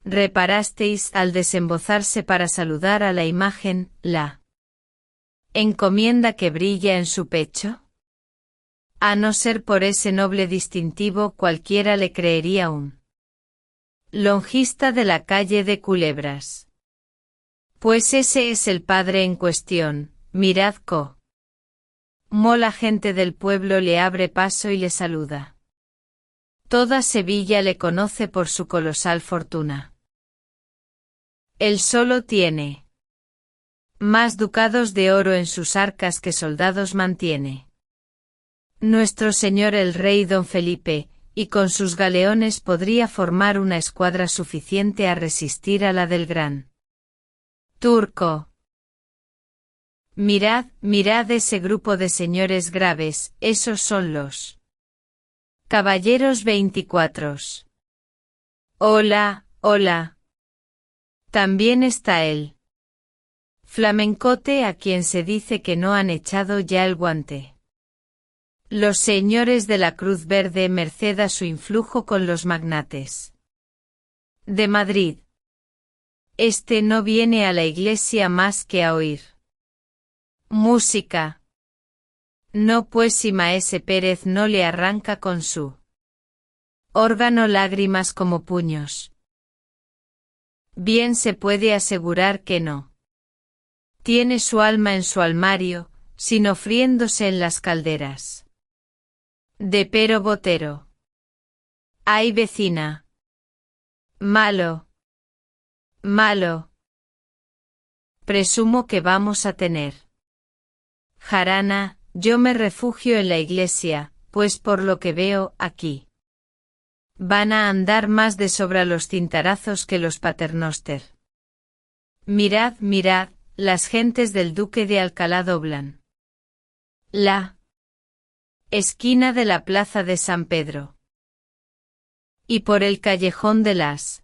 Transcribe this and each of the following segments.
reparasteis al desembozarse para saludar a la imagen, la encomienda que brilla en su pecho? A no ser por ese noble distintivo cualquiera le creería un longista de la calle de Culebras. Pues ese es el padre en cuestión, mirad cómo la gente del pueblo le abre paso y le saluda. Toda Sevilla le conoce por su colosal fortuna. Él solo tiene más ducados de oro en sus arcas que soldados mantiene. Nuestro señor el rey don Felipe, y con sus galeones podría formar una escuadra suficiente a resistir a la del gran turco. Mirad, mirad ese grupo de señores graves, esos son los caballeros 24. Hola, hola. También está él. Flamencote a quien se dice que no han echado ya el guante. Los señores de la Cruz Verde merced a su influjo con los magnates de Madrid. Este no viene a la iglesia más que a oír música. No pues si Maese Pérez no le arranca con su órgano lágrimas como puños. Bien se puede asegurar que no tiene su alma en su armario, sino friéndose en las calderas de Pero Botero. Ay vecina. Malo. Malo. Presumo que vamos a tener jarana, yo me refugio en la iglesia, pues por lo que veo aquí van a andar más de sobra los cintarazos que los paternoster. Mirad, mirad, las gentes del duque de Alcalá doblan la esquina de la plaza de San Pedro. Y por el callejón de las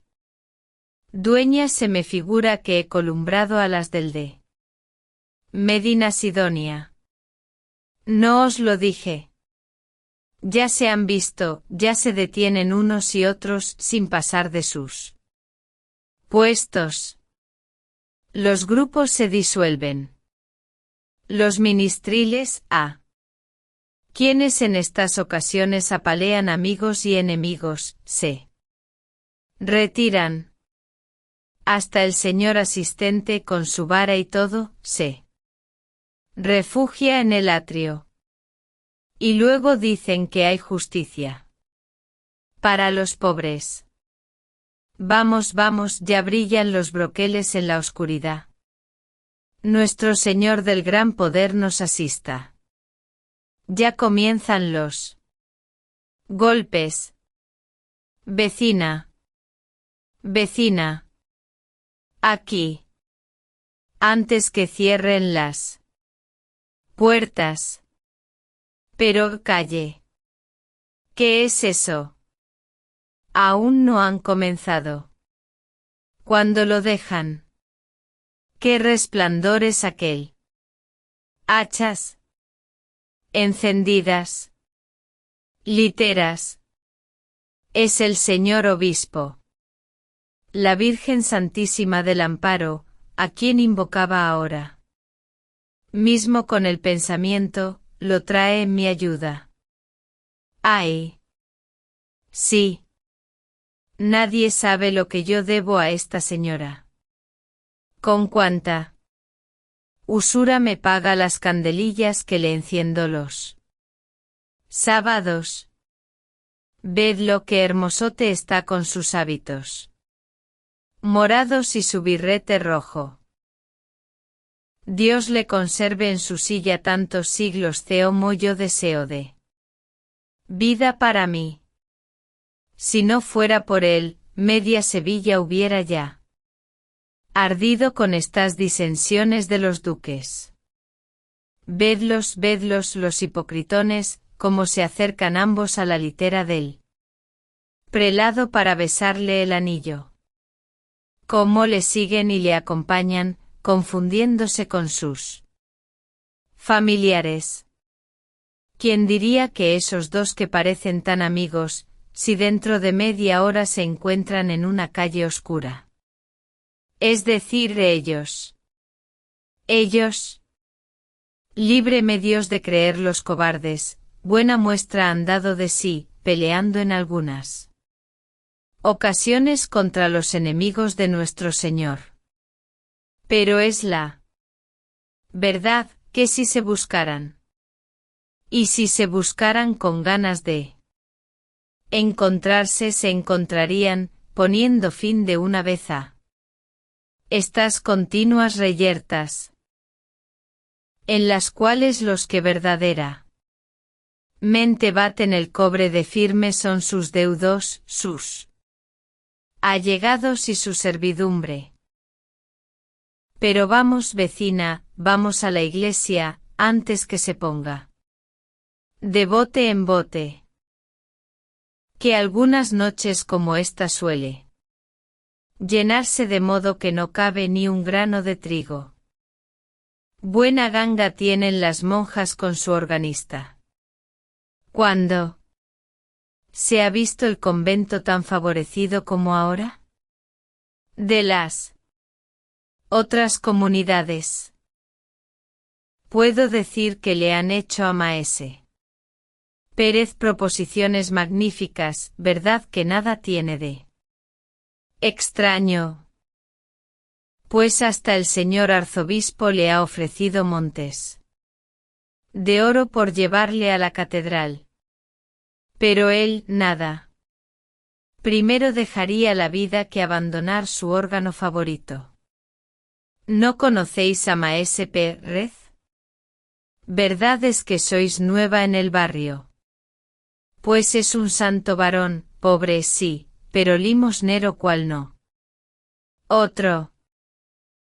Dueñas se me figura que he columbrado a las del de Medina Sidonia. No os lo dije. Ya se han visto, ya se detienen unos y otros sin pasar de sus puestos. Los grupos se disuelven. Los ministriles, quienes en estas ocasiones apalean amigos y enemigos, se retiran. Hasta el señor asistente con su vara y todo, se refugia en el atrio. Y luego dicen que hay justicia para los pobres. Vamos, vamos, ya brillan los broqueles en la oscuridad. Nuestro Señor del gran poder nos asista. Ya comienzan los golpes. Vecina. Vecina. Aquí. Antes que cierren las puertas. Pero calle. ¿Qué es eso? Aún no han comenzado. ¿Cuándo lo dejan? ¿Qué resplandor es aquel? Hachas. Encendidas. Literas. Es el señor obispo. La Virgen Santísima del Amparo, ¿a quién invocaba ahora? Mismo con el pensamiento, lo trae en mi ayuda. ¡Ay! Sí. Nadie sabe lo que yo debo a esta señora. ¿Con cuánta usura me paga las candelillas que le enciendo los sábados? Ved lo que hermosote está con sus hábitos morados y su birrete rojo. Dios le conserve en su silla tantos siglos como yo deseo de vida para mí. Si no fuera por él, media Sevilla hubiera ya ardido con estas disensiones de los duques. Vedlos, vedlos los hipocritones, como se acercan ambos a la litera del prelado para besarle el anillo. Cómo le siguen y le acompañan, confundiéndose con sus familiares. ¿Quién diría que esos dos que parecen tan amigos, si dentro de media hora se encuentran en una calle oscura? Es decir, ellos. Ellos. Líbreme Dios de creer los cobardes, buena muestra han dado de sí, peleando en algunas ocasiones contra los enemigos de nuestro Señor. Pero es la verdad, que si se buscaran, y si se buscaran con ganas de encontrarse se encontrarían, poniendo fin de una vez a estas continuas reyertas, en las cuales los que verdadera mente baten el cobre de firme son sus deudos, sus allegados y su servidumbre. Pero vamos, vecina, vamos a la iglesia, antes que se ponga de bote en bote, que algunas noches como esta suele llenarse de modo que no cabe ni un grano de trigo. Buena ganga tienen las monjas con su organista. ¿Cuándo se ha visto el convento tan favorecido como ahora? De las otras comunidades, puedo decir que le han hecho a Maese Pérez proposiciones magníficas, verdad que nada tiene de extraño, pues hasta el señor arzobispo le ha ofrecido montes de oro por llevarle a la catedral. Pero él, nada. Primero dejaría la vida que abandonar su órgano favorito. ¿No conocéis a Maese Pérez? Verdad es que sois nueva en el barrio. Pues es un santo varón, pobre sí, pero limosnero cual no. Otro.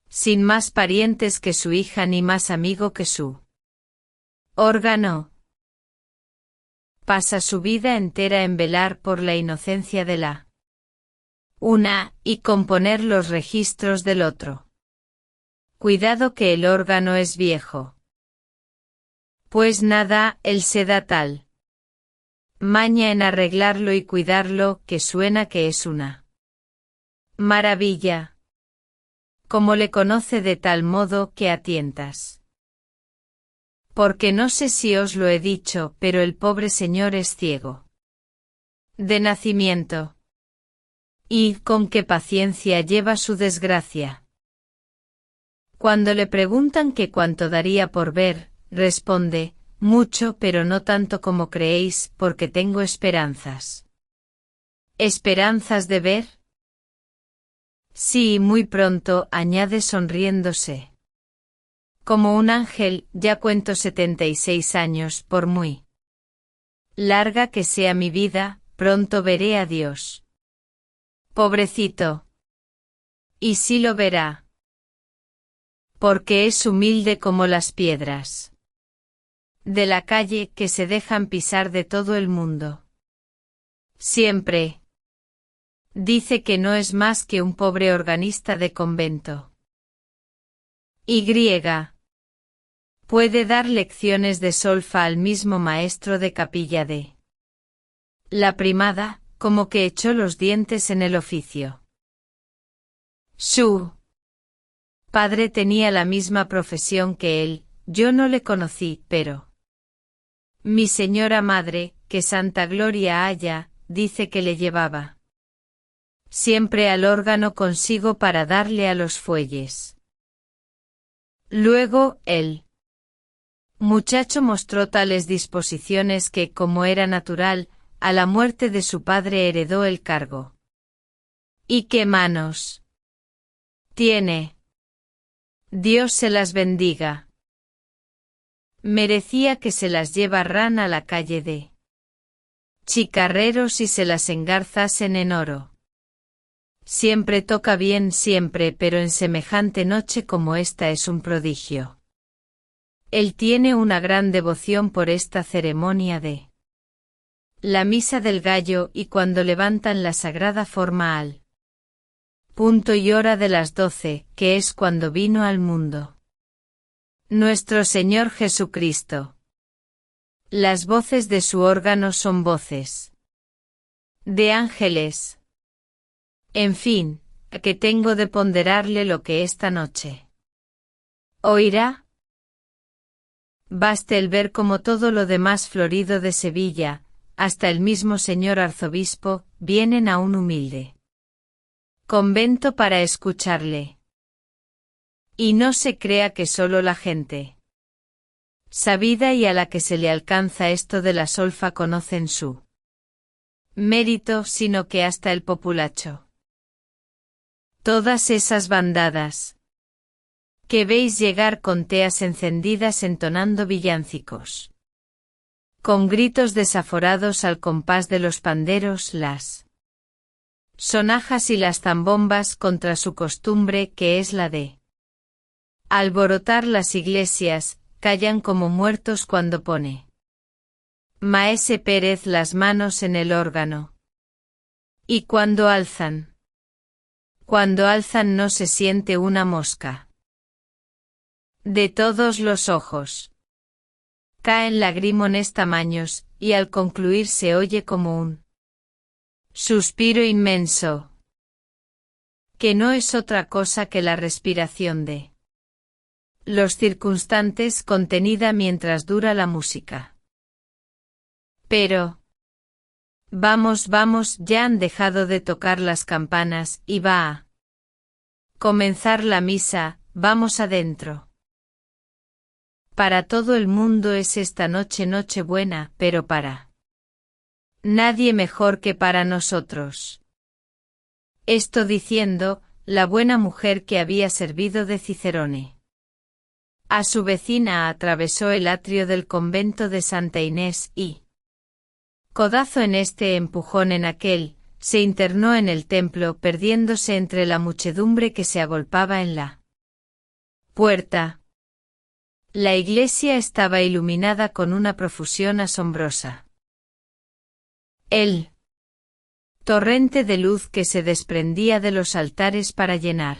Sin más parientes que su hija ni más amigo que su órgano. Pasa su vida entera en velar por la inocencia de la una, y componer los registros del otro. Cuidado que el órgano es viejo. Pues nada, él se da tal maña en arreglarlo y cuidarlo, que suena que es una maravilla. Como le conoce de tal modo que a tientas. Porque no sé si os lo he dicho, pero el pobre señor es ciego de nacimiento. Y con qué paciencia lleva su desgracia. Cuando le preguntan que cuánto daría por ver, responde, mucho, pero no tanto como creéis, porque tengo esperanzas. ¿Esperanzas de ver? Sí, muy pronto, añade sonriéndose. Como un ángel, ya cuento 76 años, por muy larga que sea mi vida, pronto veré a Dios. Pobrecito. Y sí lo verá. Porque es humilde como las piedras de la calle que se dejan pisar de todo el mundo. Siempre dice que no es más que un pobre organista de convento. Y puede dar lecciones de solfa al mismo maestro de capilla de la primada, como que echó los dientes en el oficio. Su padre tenía la misma profesión que él, yo no le conocí, pero mi señora madre, que santa gloria haya, dice que le llevaba siempre al órgano consigo para darle a los fuelles. Luego, el muchacho mostró tales disposiciones que, como era natural, a la muerte de su padre heredó el cargo. ¿Y qué manos tiene? Dios se las bendiga. Merecía que se las llevaran a la calle de chicarreros y se las engarzasen en oro. Siempre toca bien siempre, pero en semejante noche como esta es un prodigio. Él tiene una gran devoción por esta ceremonia de la misa del gallo y cuando levantan la sagrada forma al punto y hora de las 12, que es cuando vino al mundo nuestro Señor Jesucristo. Las voces de su órgano son voces De ángeles. En fin, que tengo de ponderarle lo que esta noche oirá. Baste el ver como todo lo demás florido de Sevilla, hasta el mismo señor arzobispo, vienen a un humilde convento para escucharle. Y no se crea que solo la gente sabida y a la que se le alcanza esto de la solfa conocen su mérito, sino que hasta el populacho. Todas esas bandadas que veis llegar con teas encendidas entonando villancicos, con gritos desaforados al compás de los panderos, las sonajas y las zambombas contra su costumbre, que es la de alborotar las iglesias, callan como muertos cuando pone Maese Pérez las manos en el órgano. Y cuando alzan no se siente una mosca. De todos los ojos caen lagrimones tamaños, y al concluir se oye como un suspiro inmenso, que no es otra cosa que la respiración de los circunstantes contenida mientras dura la música. Pero vamos, ya han dejado de tocar las campanas y va a comenzar la misa, vamos adentro. Para todo el mundo es esta noche Nochebuena, pero para nadie mejor que para nosotros. Esto diciendo, la buena mujer que había servido de Cicerone a su vecina atravesó el atrio del convento de Santa Inés y, codazo en este, empujón en aquel, se internó en el templo, perdiéndose entre la muchedumbre que se agolpaba en la puerta. La iglesia estaba iluminada con una profusión asombrosa. El torrente de luz que se desprendía de los altares para llenar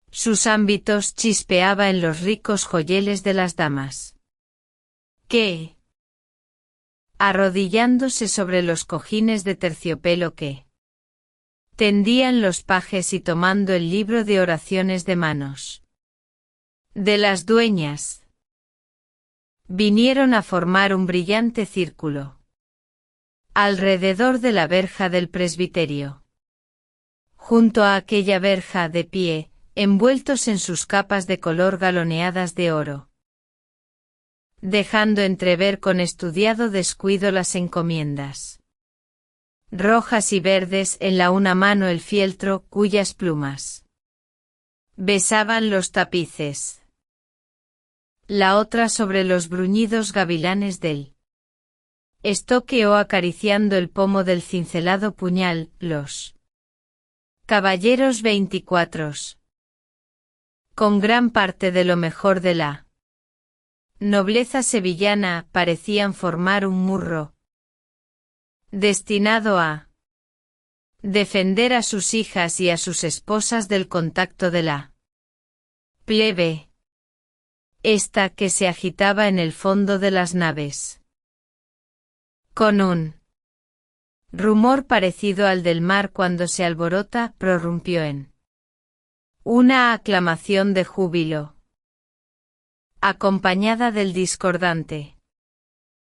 sus ámbitos chispeaba en los ricos joyeles de las damas, que, arrodillándose sobre los cojines de terciopelo que tendían los pajes y tomando el libro de oraciones de manos de las dueñas, vinieron a formar un brillante círculo alrededor de la verja del presbiterio. Junto a aquella verja, de pie, envueltos en sus capas de color galoneadas de oro, dejando entrever con estudiado descuido las encomiendas rojas y verdes, en la una mano el fieltro cuyas plumas besaban los tapices, la otra sobre los bruñidos gavilanes del estoque o acariciando el pomo del cincelado puñal, los caballeros 24, con gran parte de lo mejor de la nobleza sevillana, parecían formar un murro destinado a defender a sus hijas y a sus esposas del contacto de la plebe, esta que se agitaba en el fondo de las naves con un rumor parecido al del mar cuando se alborota, prorrumpió en una aclamación de júbilo, acompañada del discordante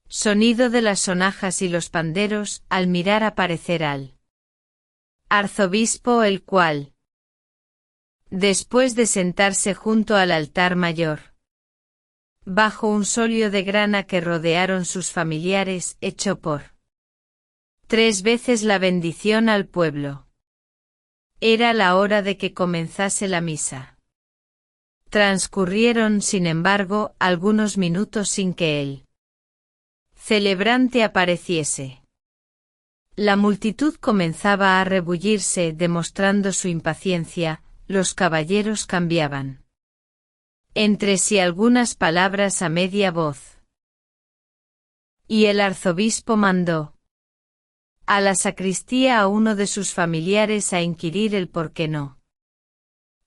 sonido de las sonajas y los panderos, al mirar aparecer al arzobispo, el cual, después de sentarse junto al altar mayor, bajo un solio de grana que rodearon sus familiares, echó por 3 veces la bendición al pueblo. Era la hora de que comenzase la misa. Transcurrieron, sin embargo, algunos minutos sin que el celebrante apareciese. La multitud comenzaba a rebullirse, demostrando su impaciencia, los caballeros cambiaban entre sí algunas palabras a media voz. Y el arzobispo mandó a la sacristía a uno de sus familiares a inquirir el por qué no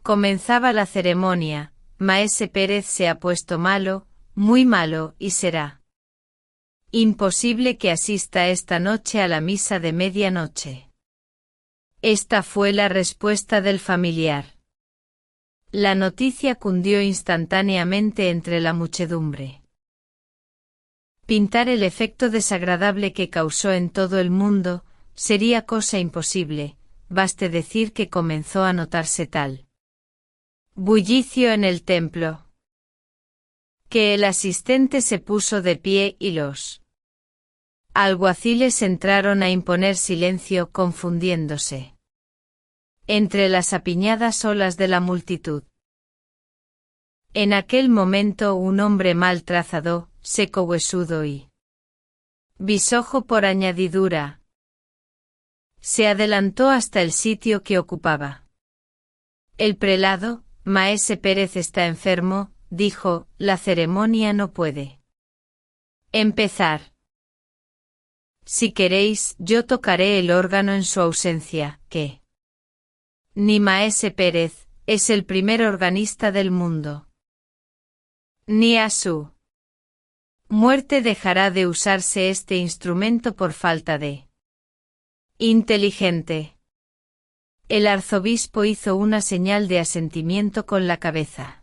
comenzaba la ceremonia. Maese Pérez se ha puesto malo, muy malo, y será Imposible que asista esta noche a la misa de medianoche. Esta fue la respuesta del familiar. La noticia cundió instantáneamente entre la muchedumbre. Pintar el efecto desagradable que causó en todo el mundo sería cosa imposible, baste decir que comenzó a notarse tal bullicio en el templo, que el asistente se puso de pie y los alguaciles entraron a imponer silencio confundiéndose entre las apiñadas olas de la multitud. En aquel momento un hombre mal trazado, seco huesudo y bisojo por añadidura, se adelantó hasta el sitio que ocupaba. El prelado, Maese Pérez está enfermo, dijo, la ceremonia no puede empezar. Si queréis, yo tocaré el órgano en su ausencia, que ni Maese Pérez es el primer organista del mundo, ni a su muerte dejará de usarse este instrumento por falta de inteligente. El arzobispo hizo una señal de asentimiento con la cabeza.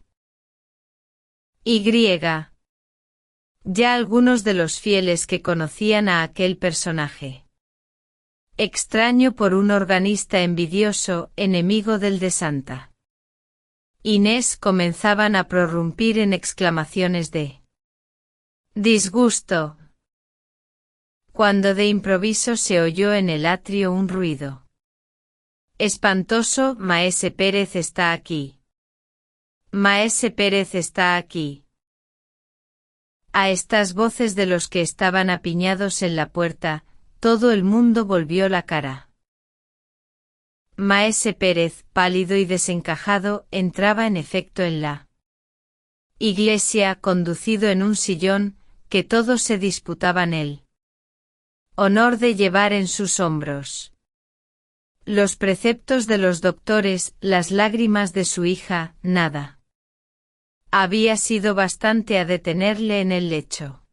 Ya algunos de los fieles que conocían a aquel personaje extraño por un organista envidioso, enemigo del de Santa Inés, comenzaban a prorrumpir en exclamaciones de disgusto, cuando de improviso se oyó en el atrio un ruido espantoso. Maese Pérez está aquí. Maese Pérez está aquí. A estas voces de los que estaban apiñados en la puerta, todo el mundo volvió la cara. Maese Pérez, pálido y desencajado, entraba en efecto en la iglesia, conducido en un sillón, que todos se disputaban el honor de llevar en sus hombros. Los preceptos de los doctores, las lágrimas de su hija, nada había sido bastante a detenerle en el lecho.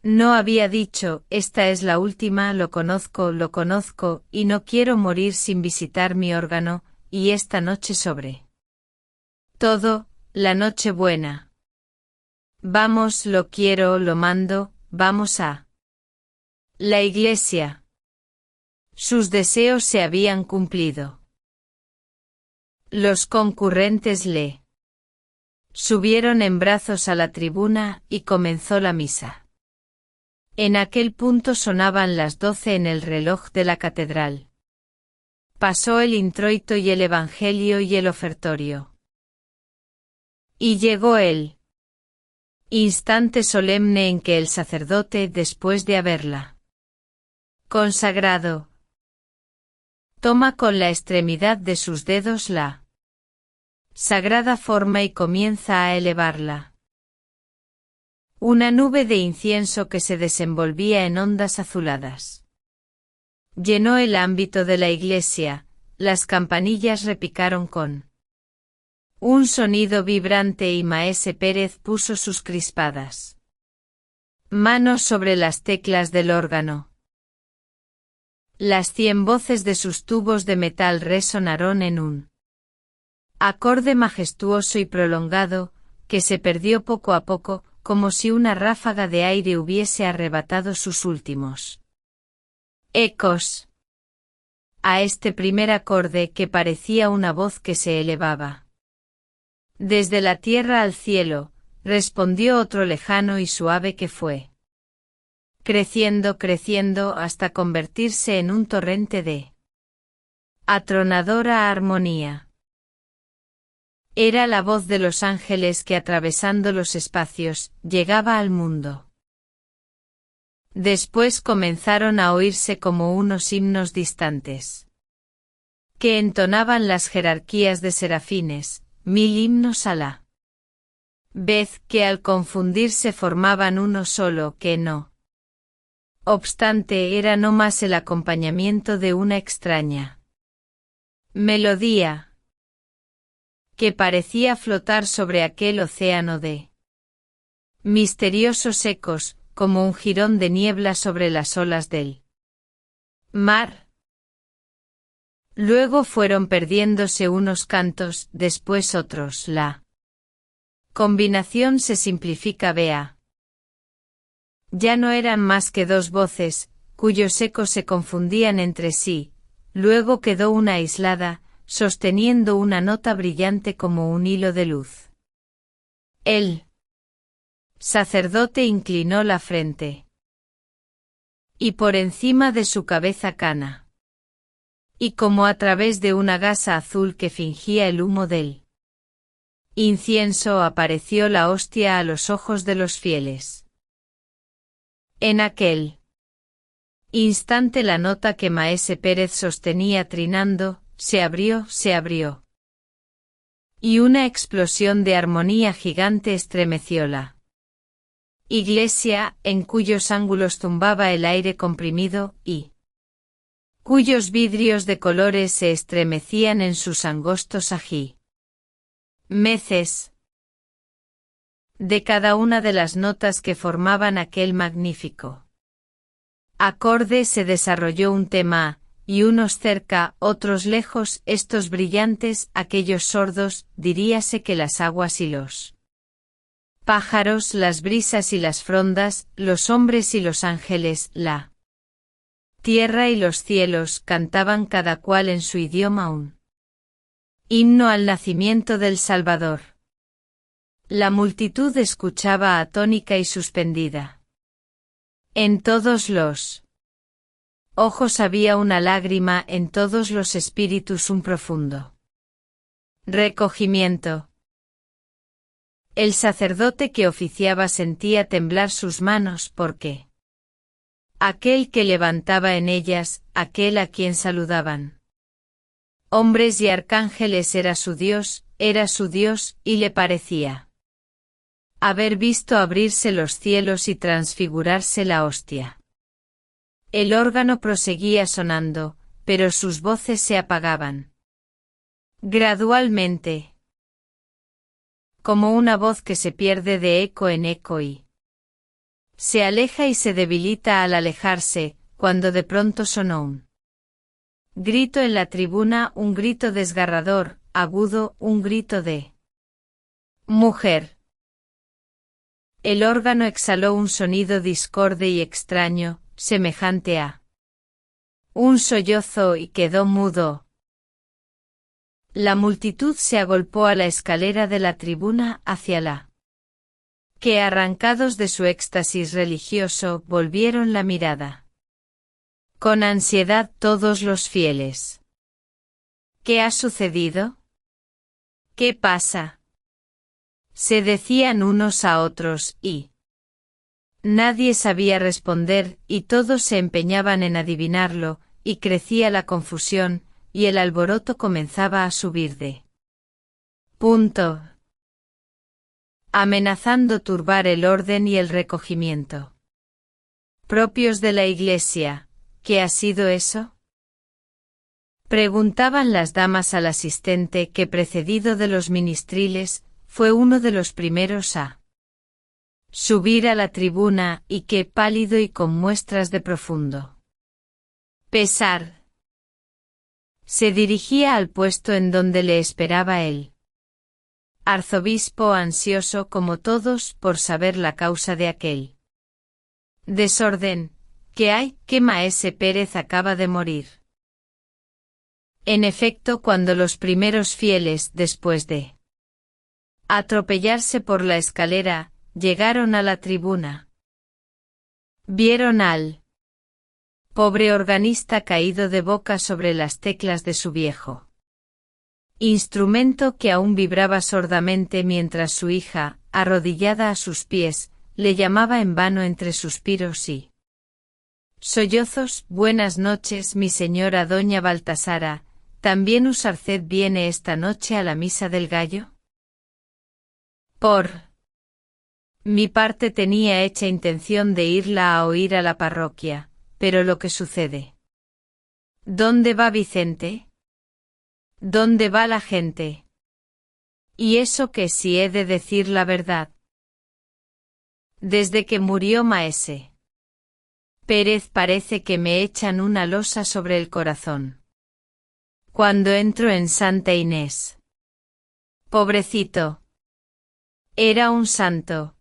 No había dicho, esta es la última, lo conozco, y no quiero morir sin visitar mi órgano, y esta noche sobre todo, la noche buena. Vamos, lo quiero, lo mando, vamos a la iglesia. Sus deseos se habían cumplido. Los concurrentes le subieron en brazos a la tribuna y comenzó la misa. En aquel punto sonaban las 12 en el reloj de la catedral. Pasó el introito y el evangelio y el ofertorio. Y llegó el instante solemne en que el sacerdote, después de haberla consagrado, toma con la extremidad de sus dedos la sagrada forma y comienza a elevarla. Una nube de incienso que se desenvolvía en ondas azuladas llenó el ámbito de la iglesia, las campanillas repicaron con un sonido vibrante y Maese Pérez puso sus crispadas manos sobre las teclas del órgano. Las 100 voces de sus tubos de metal resonaron en un acorde majestuoso y prolongado, que se perdió poco a poco, como si una ráfaga de aire hubiese arrebatado sus últimos ecos a este primer acorde que parecía una voz que se elevaba desde la tierra al cielo. Respondió otro lejano y suave que fue creciendo hasta convertirse en un torrente de atronadora armonía. Era la voz de los ángeles que, atravesando los espacios, llegaba al mundo. Después comenzaron a oírse como unos himnos distantes que entonaban las jerarquías de serafines, 1000 himnos a la vez, que al confundirse formaban uno solo, que no obstante era no más el acompañamiento de una extraña melodía que parecía flotar sobre aquel océano de misteriosos ecos, como un jirón de niebla sobre las olas del mar. Luego fueron perdiéndose unos cantos, después otros. La combinación se simplifica. Vea. Ya no eran más que dos voces, cuyos ecos se confundían entre sí, luego quedó una aislada, sosteniendo una nota brillante como un hilo de luz. El sacerdote inclinó la frente. Y por encima de su cabeza cana. Y como a través de una gasa azul que fingía el humo del incienso apareció la hostia a los ojos de los fieles. En aquel instante la nota que Maese Pérez sostenía trinando, se abrió. Y una explosión de armonía gigante estremeció la iglesia, en cuyos ángulos zumbaba el aire comprimido, y cuyos vidrios de colores se estremecían en sus angostos meces. De cada una de las notas que formaban aquel magnífico acorde se desarrolló un tema, y unos cerca, otros lejos, estos brillantes, aquellos sordos, diríase que las aguas y los pájaros, las brisas y las frondas, los hombres y los ángeles, la tierra y los cielos, cantaban cada cual en su idioma un himno al nacimiento del Salvador. La multitud escuchaba atónica y suspendida. En todos los ojos había una lágrima, en todos los espíritus un profundo recogimiento. El sacerdote que oficiaba sentía temblar sus manos porque aquel que levantaba en ellas, aquel a quien saludaban hombres y arcángeles era su Dios, y le parecía haber visto abrirse los cielos y transfigurarse la hostia. El órgano proseguía sonando, pero sus voces se apagaban gradualmente, como una voz que se pierde de eco en eco y se aleja y se debilita al alejarse, cuando de pronto sonó un grito en la tribuna, un grito desgarrador, agudo, un grito de mujer. El órgano exhaló un sonido discorde y extraño, semejante a un sollozo, y quedó mudo. La multitud se agolpó a la escalera de la tribuna hacia la que, arrancados de su éxtasis religioso, volvieron la mirada con ansiedad todos los fieles. ¿Qué ha sucedido? ¿Qué pasa? Se decían unos a otros, y nadie sabía responder, y todos se empeñaban en adivinarlo, y crecía la confusión, y el alboroto comenzaba a subir de punto, amenazando turbar el orden y el recogimiento propios de la Iglesia. ¿Qué ha sido eso? Preguntaban las damas al asistente que, precedido de los ministriles, fue uno de los primeros a subir a la tribuna y que, pálido y con muestras de profundo pesar, se dirigía al puesto en donde le esperaba el arzobispo, ansioso como todos por saber la causa de aquel desorden. ¿Qué hay? Que Maese Pérez acaba de morir. En efecto, cuando los primeros fieles, después de atropellarse por la escalera, llegaron a la tribuna, vieron al pobre organista caído de boca sobre las teclas de su viejo instrumento, que aún vibraba sordamente mientras su hija, arrodillada a sus pies, le llamaba en vano entre suspiros y sollozos. Buenas noches, mi señora doña Baltasara, ¿también usarced viene esta noche a la misa del gallo? Por mi parte tenía hecha intención de irla a oír a la parroquia, pero lo que sucede. ¿Dónde va Vicente? ¿Dónde va la gente? Y eso que si he de decir la verdad. Desde que murió Maese Pérez parece que me echan una losa sobre el corazón. Cuando entro en Santa Inés. Pobrecito. Era un santo.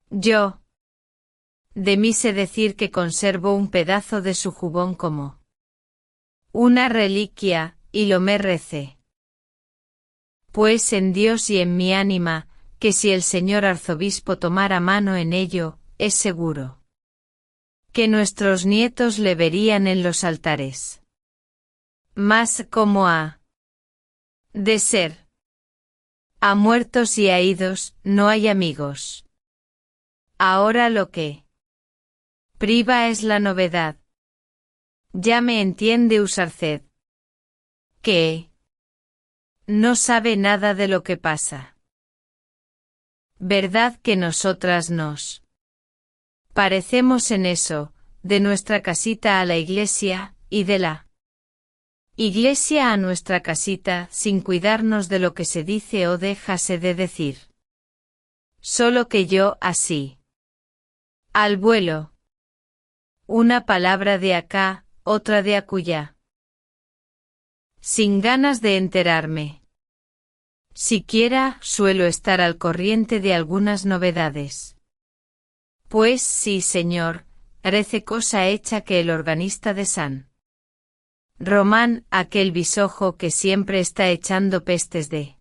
Yo. De mí sé decir que conservo un pedazo de su jubón como una reliquia, y lo me recé. Pues en Dios y en mi ánima, que si el señor arzobispo tomara mano en ello, es seguro que nuestros nietos le verían en los altares. Mas como ha de ser. A muertos y a idos, no hay amigos. Ahora lo que priva es la novedad. Ya me entiende Usarced. Que no sabe nada de lo que pasa. ¿Verdad que nosotras nos parecemos en eso, de nuestra casita a la iglesia, y de la iglesia a nuestra casita, sin cuidarnos de lo que se dice o déjase de decir? Solo que yo así. Al vuelo. Una palabra de acá, otra de acullá. Sin ganas de enterarme. Siquiera suelo estar al corriente de algunas novedades. Pues sí, señor, parece cosa hecha que el organista de San Román, aquel bisojo que siempre está echando pestes de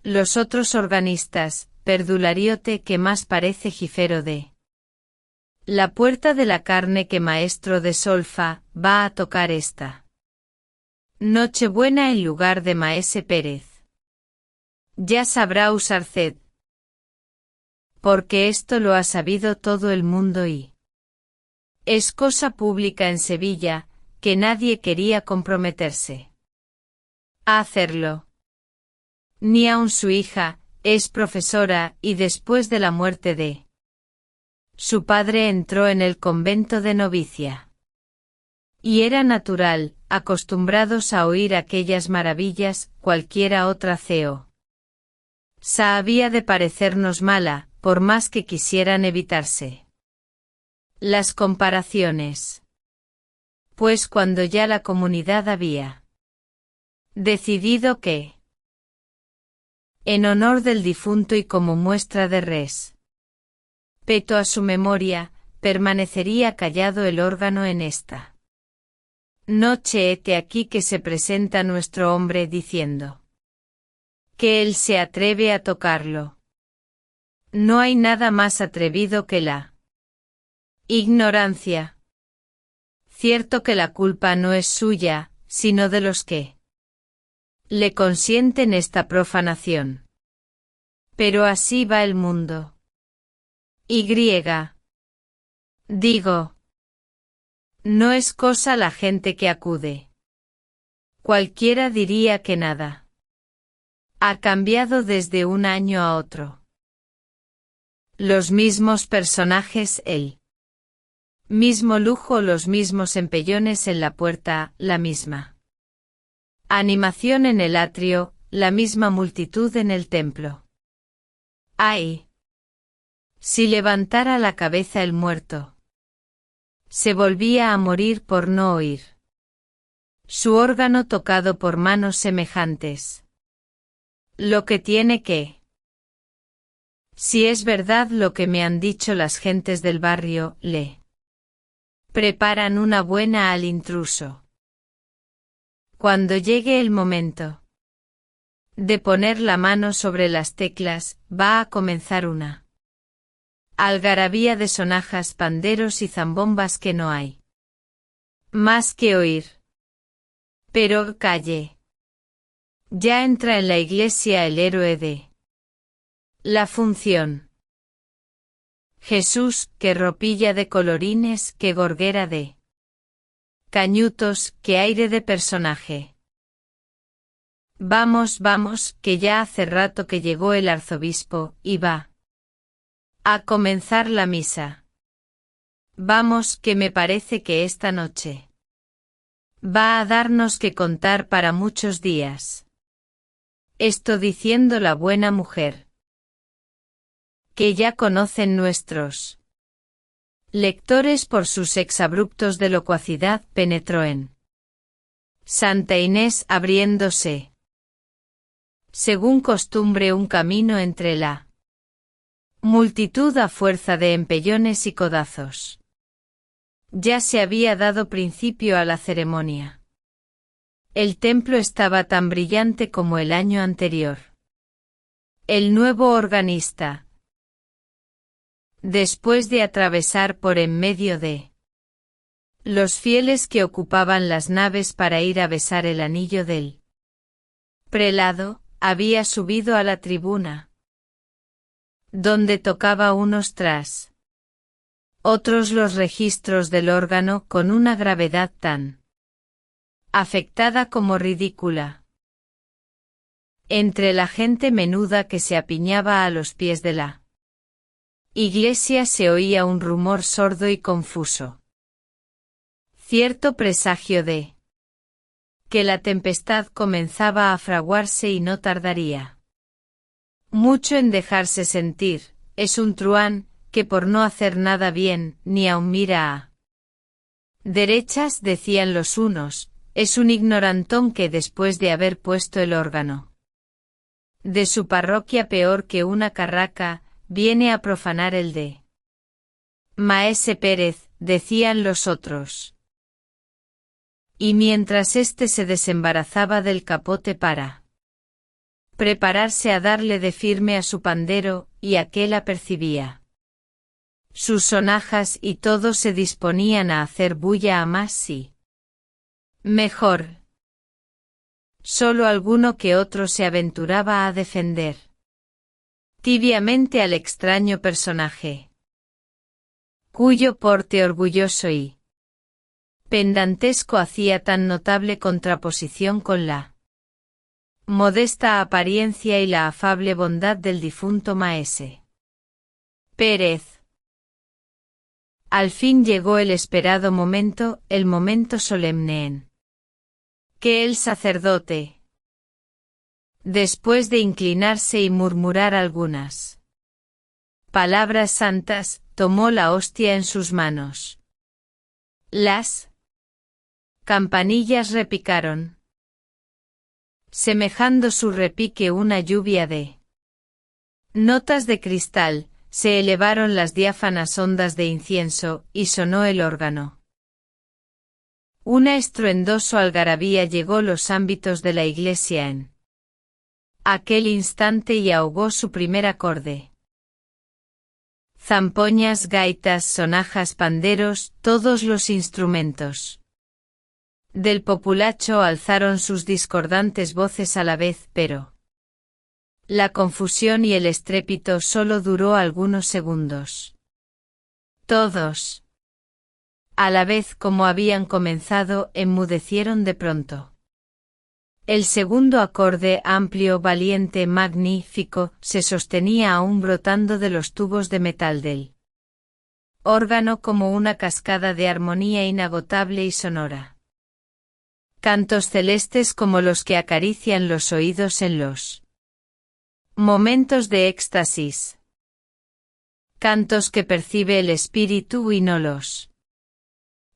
los otros organistas, perdulariote que más parece jifero de la puerta de la carne que maestro de solfa, va a tocar esta Nochebuena en lugar de Maese Pérez. Ya sabrá Usarced. Porque esto lo ha sabido todo el mundo y es cosa pública en Sevilla, que nadie quería comprometerse a hacerlo. Ni aun su hija, es profesora, y después de la muerte de su padre entró en el convento de novicia. Y era natural, acostumbrados a oír aquellas maravillas, cualquiera otra CEO. Sa había de parecernos mala, por más que quisieran evitarse las comparaciones. Pues cuando ya la comunidad había decidido que, en honor del difunto y como muestra de respeto a su memoria, permanecería callado el órgano en esta noche, hete aquí que se presenta nuestro hombre diciendo que él se atreve a tocarlo. No hay nada más atrevido que la ignorancia. Cierto que la culpa no es suya, sino de los que le consienten esta profanación. Pero así va el mundo. Y digo, no es cosa la gente que acude. Cualquiera diría que nada ha cambiado desde un año a otro. Los mismos personajes, el mismo lujo, los mismos empellones en la puerta, la misma animación en el atrio, la misma multitud en el templo. ¡Ay! Si levantara la cabeza el muerto, se volvía a morir por no oír su órgano tocado por manos semejantes. Lo que tiene que, si es verdad lo que me han dicho las gentes del barrio, le preparan una buena al intruso. Cuando llegue el momento de poner la mano sobre las teclas, va a comenzar una algarabía de sonajas, panderos y zambombas que no hay más que oír. Pero calle. Ya entra en la iglesia el héroe de la función. Jesús, qué ropilla de colorines, qué gorguera de cañutos, qué aire de personaje. Vamos, vamos, que ya hace rato que llegó el arzobispo, y va a comenzar la misa. Vamos, que me parece que esta noche va a darnos que contar para muchos días. Esto diciendo la buena mujer que ya conocen nuestros lectores por sus exabruptos de locuacidad, penetró en Santa Inés abriéndose, según costumbre, un camino entre la multitud a fuerza de empellones y codazos. Ya se había dado principio a la ceremonia. El templo estaba tan brillante como el año anterior. El nuevo organista, después de atravesar por en medio de los fieles que ocupaban las naves para ir a besar el anillo del prelado, había subido a la tribuna, donde tocaba unos tras otros los registros del órgano con una gravedad tan afectada como ridícula. Entre la gente menuda que se apiñaba a los pies de la iglesia se oía un rumor sordo y confuso. Cierto presagio de que la tempestad comenzaba a fraguarse y no tardaría mucho en dejarse sentir. Es un truán que por no hacer nada bien, ni aun mira a derechas, decían los unos, es un ignorantón que después de haber puesto el órgano de su parroquia peor que una carraca, viene a profanar el de Maese Pérez, decían los otros. Y mientras éste se desembarazaba del capote para prepararse a darle de firme a su pandero, y aquel apercibía sus sonajas y todos se disponían a hacer bulla a más y mejor. Solo alguno que otro se aventuraba a defender tibiamente al extraño personaje, cuyo porte orgulloso y pedantesco hacía tan notable contraposición con la modesta apariencia y la afable bondad del difunto maese Pérez. Al fin llegó el esperado momento, el momento solemne en que el sacerdote, después de inclinarse y murmurar algunas palabras santas, tomó la hostia en sus manos. Las campanillas repicaron, semejando su repique una lluvia de notas de cristal, se elevaron las diáfanas ondas de incienso, y sonó el órgano. Una estruendoso algarabía llegó los ámbitos de la iglesia en aquel instante y ahogó su primer acorde. Zampoñas, gaitas, sonajas, panderos, todos los instrumentos del populacho alzaron sus discordantes voces a la vez, pero la confusión y el estrépito solo duró algunos segundos. Todos, a la vez como habían comenzado, enmudecieron de pronto. El segundo acorde, amplio, valiente, magnífico, se sostenía aún brotando de los tubos de metal del órgano como una cascada de armonía inagotable y sonora. Cantos celestes como los que acarician los oídos en los momentos de éxtasis. Cantos que percibe el espíritu y no los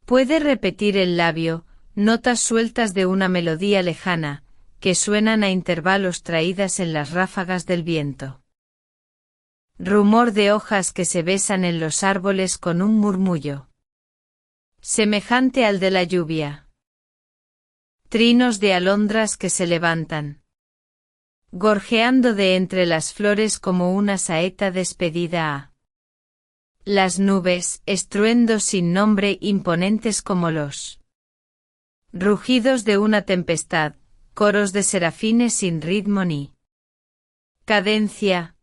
puede repetir el labio, notas sueltas de una melodía lejana, que suenan a intervalos traídas en las ráfagas del viento. Rumor de hojas que se besan en los árboles con un murmullo semejante al de la lluvia. Trinos de alondras que se levantan, gorjeando de entre las flores como una saeta despedida a las nubes, estruendos sin nombre imponentes como los rugidos de una tempestad, coros de serafines sin ritmo ni cadencia,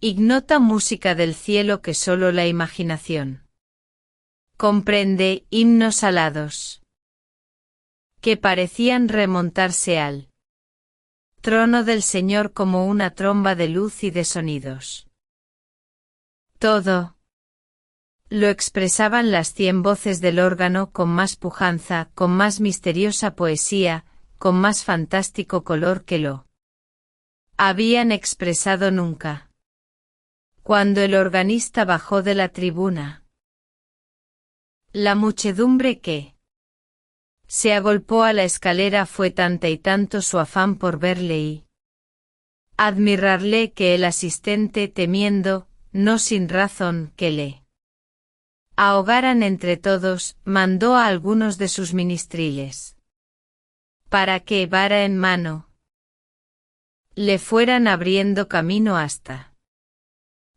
ignota música del cielo que solo la imaginación comprende, himnos alados que parecían remontarse al trono del Señor como una tromba de luz y de sonidos. Todo lo expresaban las 100 voces del órgano con más pujanza, con más misteriosa poesía, con más fantástico color que lo habían expresado nunca. Cuando el organista bajó de la tribuna, la muchedumbre que se agolpó a la escalera fue tanta y tanto su afán por verle y admirarle que el asistente, temiendo, no sin razón, que le ahogaran entre todos, mandó a algunos de sus ministriles para que, vara en mano, le fueran abriendo camino hasta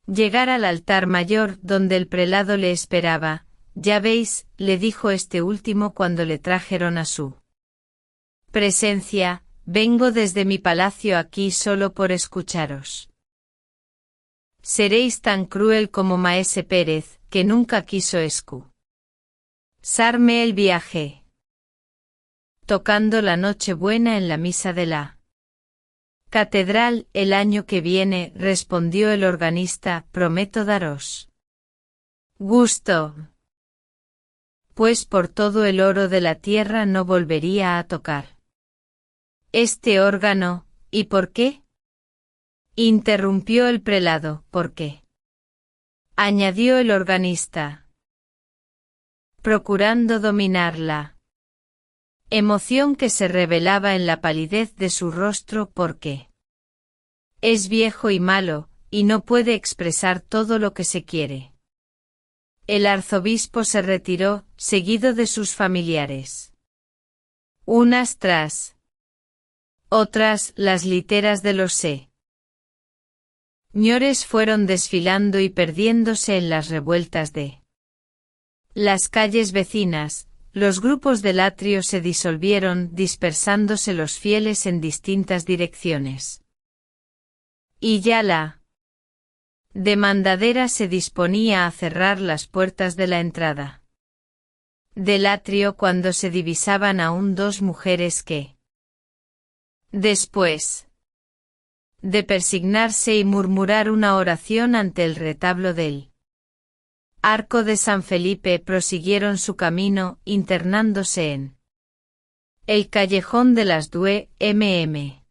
llegar al altar mayor donde el prelado le esperaba. Ya veis, le dijo este último cuando le trajeron a su presencia, vengo desde mi palacio aquí solo por escucharos. Seréis tan cruel como Maese Pérez, que nunca quiso excusarme el viaje. Tocando la Nochebuena en la misa de la catedral el año que viene, respondió el organista, prometo daros gusto, pues por todo el oro de la tierra no volvería a tocar este órgano. ¿Y por qué?, interrumpió el prelado. ¿Por qué?, añadió el organista, procurando dominar la emoción que se revelaba en la palidez de su rostro, porque es viejo y malo, y no puede expresar todo lo que se quiere. El arzobispo se retiró, seguido de sus familiares. Unas tras otras, las literas de los señores fueron desfilando y perdiéndose en las revueltas de las calles vecinas. Los grupos del atrio se disolvieron, dispersándose los fieles en distintas direcciones. Y ya la demandadera se disponía a cerrar las puertas de la entrada del atrio cuando se divisaban aún dos mujeres que, después de persignarse y murmurar una oración ante el retablo del Arco de San Felipe, prosiguieron su camino, internándose en el callejón de las Due, mm.